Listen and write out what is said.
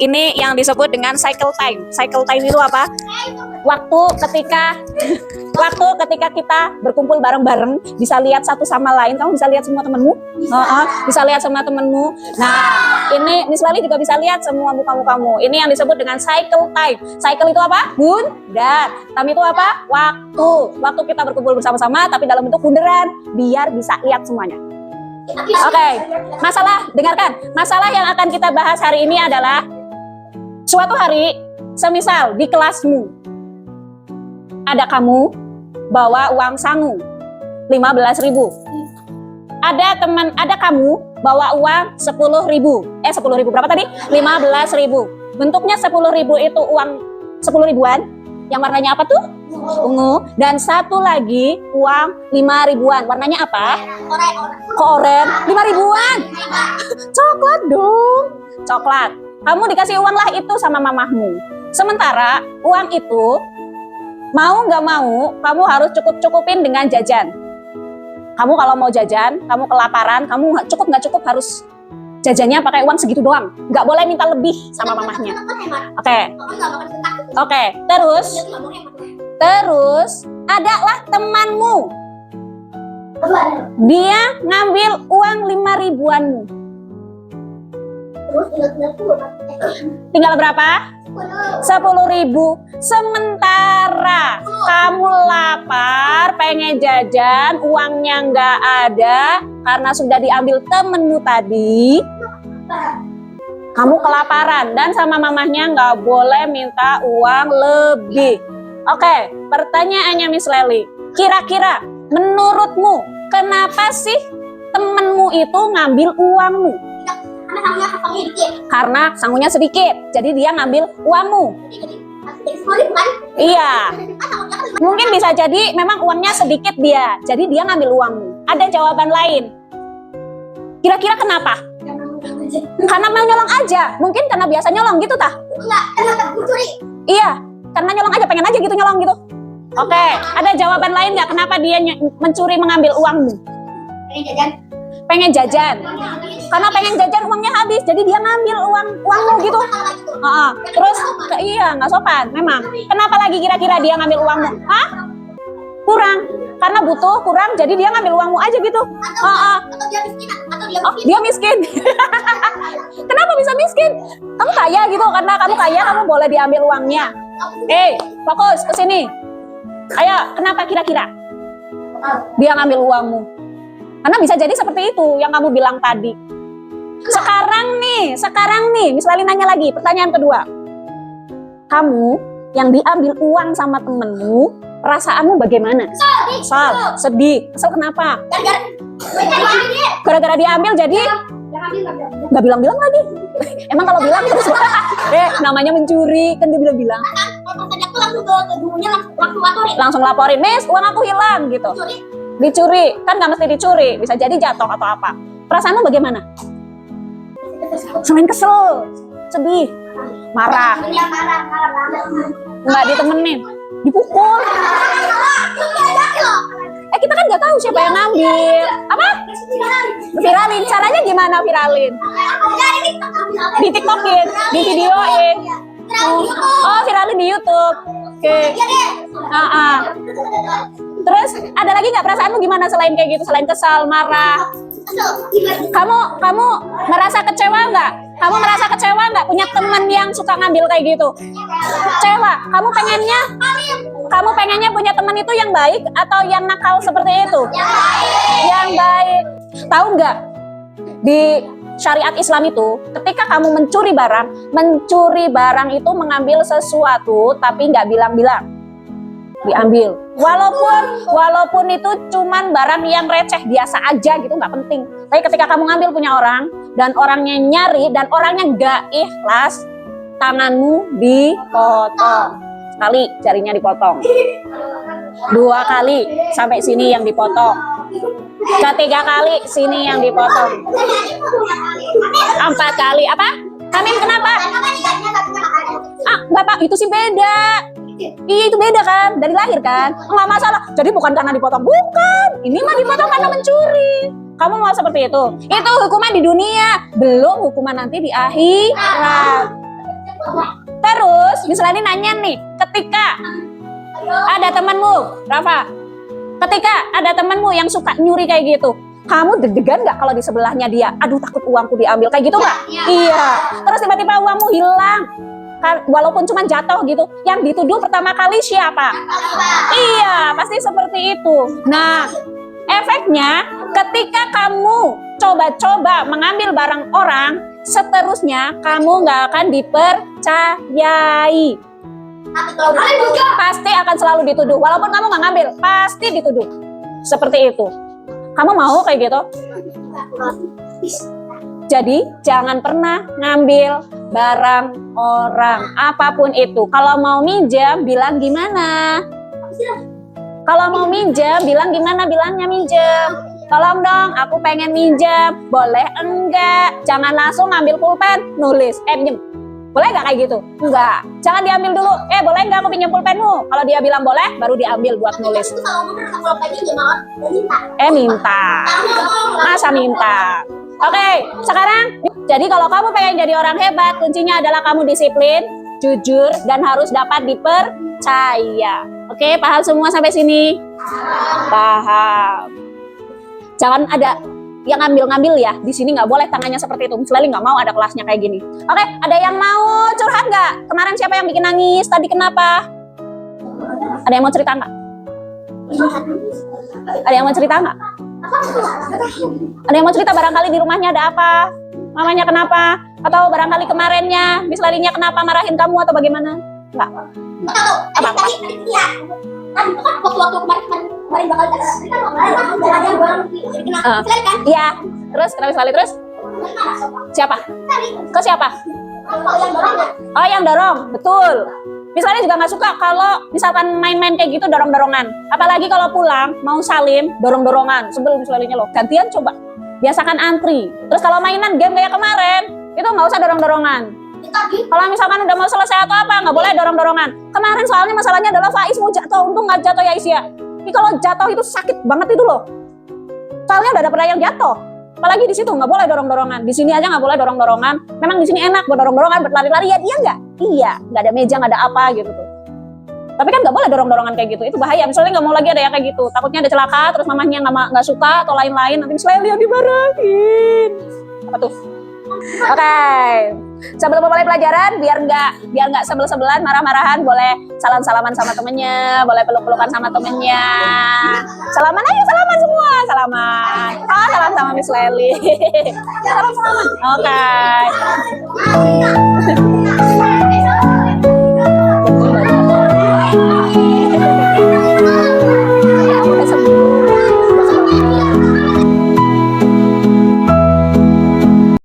Ini yang disebut dengan cycle time. Cycle time itu apa? Waktu ketika kita berkumpul bareng-bareng, bisa lihat satu sama lain. Kamu bisa lihat semua temenmu? Bisa lihat semua temenmu. Nah, ini Miss Lali juga bisa lihat semua muka-mukamu. Ini yang disebut dengan cycle time. Cycle itu apa? Bundar. Time itu apa? Waktu. Waktu kita berkumpul bersama-sama, tapi dalam bentuk bunderan, biar bisa lihat semuanya. Oke, masalah, dengarkan. Masalah yang akan kita bahas hari ini adalah suatu hari, semisal di kelasmu ada kamu bawa uang sangu 15.000. Ada kamu bawa uang 10.000. 10.000 berapa tadi? 15.000. Bentuknya 10.000 itu uang 10 ribuan. Yang warnanya apa tuh? Ungu. Dan satu lagi uang 5 ribuan. Warnanya apa? Oren. 5 ribuan. Coklat dong. Coklat. Kamu dikasih uang lah itu sama mamahmu. Sementara uang itu mau nggak mau kamu harus cukup-cukupin dengan jajan. Kamu kalau mau jajan, kamu kelaparan, kamu nggak cukup harus jajannya pakai uang segitu doang. Nggak boleh minta lebih sama mamahnya. Oke. Terus adalah temanmu. Dia ngambil uang 5 ribuanmu. Tinggal berapa? 10.000. Sementara kamu lapar, pengen jajan, uangnya nggak ada karena sudah diambil temenmu tadi. Kamu kelaparan dan sama mamahnya nggak boleh minta uang lebih. Oke, pertanyaannya Miss Leli. Kira-kira menurutmu kenapa sih temenmu itu ngambil uangmu? Karena sangunya sedikit, jadi dia ngambil uangmu. Iya. Mungkin bisa jadi memang uangnya sedikit dia, jadi dia ngambil uangmu. Ada jawaban lain. Kira-kira kenapa? Karena mau nyolong aja. Mungkin karena biasa nyolong gitu tah? Iya, karena nyolong aja, pengen aja gitu nyolong gitu. Oke, ada jawaban lain nggak kenapa dia mencuri mengambil uangmu? Pengen jajan. Karena pengen jajan uangnya habis, jadi dia ngambil uangmu gitu. Terus iya nggak sopan memang. Kenapa lagi kira-kira dia ngambil uangmu? Hah? Kurang. Karena butuh kurang, jadi dia ngambil uangmu aja gitu. Dia miskin. Kenapa bisa miskin? Kamu kaya gitu, karena kamu kaya kamu boleh diambil uangnya. Fokus ke sini. Ayo, kenapa kira-kira dia ngambil uangmu? Karena bisa jadi seperti itu yang kamu bilang tadi. Sekarang nih, Miss Lali nanya lagi, pertanyaan kedua. Kamu yang diambil uang sama temenmu, perasaanmu bagaimana? Sedih. Kesel kenapa? Gara-gara diambil jadi nggak bilang-bilang lagi. Emang kalau bilang terus namanya mencuri, kan dia bilang-bilang. Langsung laporin, Miss, uang aku hilang gitu. Dicuri, kan nggak mesti dicuri, bisa jadi jatuh atau apa. Perasaanmu bagaimana? Selain kesel, sedih, marah, nggak ditemenin, dipukul. Kita kan nggak tahu siapa yang ngambil. Apa? Viralin. Caranya gimana viralin? Di TikTokin, di videoin. Viralin di YouTube. Oke. Terus ada lagi nggak perasaanmu gimana selain kayak gitu, selain kesal, marah? Kamu merasa kecewa nggak? Kamu merasa kecewa nggak punya teman yang suka ngambil kayak gitu? Kecewa. Kamu pengennya punya teman itu yang baik atau yang nakal seperti itu? Yang baik. Tahu nggak? Di syariat Islam itu, ketika kamu mencuri barang itu mengambil sesuatu tapi nggak bilang-bilang. Diambil. Walaupun itu cuman barang yang receh biasa aja gitu, nggak penting. Tapi ketika kamu ngambil punya orang dan orangnya nyari dan orangnya nggak ikhlas, tanganmu dipotong. Sekali jarinya dipotong. 2 kali sampai sini yang dipotong. 3 kali sini yang dipotong. 4 kali apa? Amin, kenapa? Bapak itu sih beda. Iya itu beda kan, dari lahir kan, nggak masalah. Jadi bukan karena dipotong, bukan. Ini mah dipotong karena mencuri. Kamu mau seperti itu? Itu hukuman di dunia, belum hukuman nanti di akhirat. Terus misalnya nanya nih, ketika ada temanmu, Rafa, ketika ada temanmu yang suka nyuri kayak gitu, kamu deg-degan nggak kalau di sebelahnya dia? Aduh, takut uangku diambil kayak gitu nggak? Iya. Terus tiba-tiba uangmu hilang, walaupun cuma jatuh gitu. Yang dituduh pertama kali siapa? Iya, pasti seperti itu. Nah, efeknya ketika kamu coba-coba mengambil barang orang, seterusnya kamu nggak akan dipercayai. Pasti akan selalu dituduh, walaupun kamu nggak ngambil, pasti dituduh. Seperti itu. Kamu mau kayak gitu? Jadi jangan pernah ngambil barang orang, apapun itu. Kalau mau minjam, bilang gimana? Kalau mau minjam, bilang gimana? Bilangnya minjam. Tolong dong, aku pengen minjam. Boleh enggak? Jangan langsung ngambil pulpen, nulis. Pinjem. Boleh nggak kayak gitu? Enggak. Jangan diambil dulu. Boleh nggak aku pinjam pulpenmu? Kalau dia bilang boleh, baru diambil buat nulis. Minta. Masa minta? Oke, sekarang jadi kalau kamu pengen jadi orang hebat, kuncinya adalah kamu disiplin, jujur, dan harus dapat dipercaya. Oke, paham semua sampai sini? Paham. Jangan ada yang ngambil-ngambil ya. Di sini nggak boleh tangannya seperti itu. Misalnya nggak mau ada kelasnya kayak gini. Oke, ada yang mau curhat nggak? Kemarin siapa yang bikin nangis? Tadi kenapa? Ada yang mau cerita nggak? Ada yang mau cerita nggak? Ada yang mau cerita barangkali di rumahnya ada apa? Mamanya kenapa? Atau barangkali kemarinnya, misalnya kenapa marahin kamu atau bagaimana? Enggak. Apa? Waktu kemarin bakal iya. Terus kenapa sekali terus? Siapa? Ke siapa? Oh, yang dorong. Betul. Misalnya juga nggak suka kalau misalkan main-main kayak gitu dorong-dorongan. Apalagi kalau pulang mau salim dorong-dorongan. Sebelum misalnya loh, gantian coba. Biasakan antri. Terus kalau mainan game kayak kemarin, itu nggak usah dorong-dorongan. Kalau misalkan udah mau selesai atau apa, nggak boleh dorong-dorongan. Kemarin soalnya masalahnya adalah Faiz mau jatuh, untung nggak jatuh ya Isya. Ini kalau jatuh itu sakit banget itu loh. Soalnya udah ada pernah yang jatuh. Apalagi di situ nggak boleh dorong-dorongan. Di sini aja nggak boleh dorong-dorongan. Memang di sini enak buat dorong-dorongan, berlari-lari ya dia nggak? Iya, nggak ada meja, nggak ada apa gitu tuh. Tapi kan nggak boleh dorong-dorongan kayak gitu. Itu bahaya. Misalnya nggak mau lagi ada yang kayak gitu. Takutnya ada celaka, terus mamanya nggak suka atau lain-lain. Nanti misalnya Leo dimarahin. Apa tuh? Oke. Sebelum mulai pelajaran, biar nggak sebel-sebelan, marah-marahan, boleh salam-salaman sama temennya, boleh peluk-pelukan sama temennya. Salaman aja, salaman semua, salaman. Oh, salam sama Miss Lely. Salam-salaman. Oke.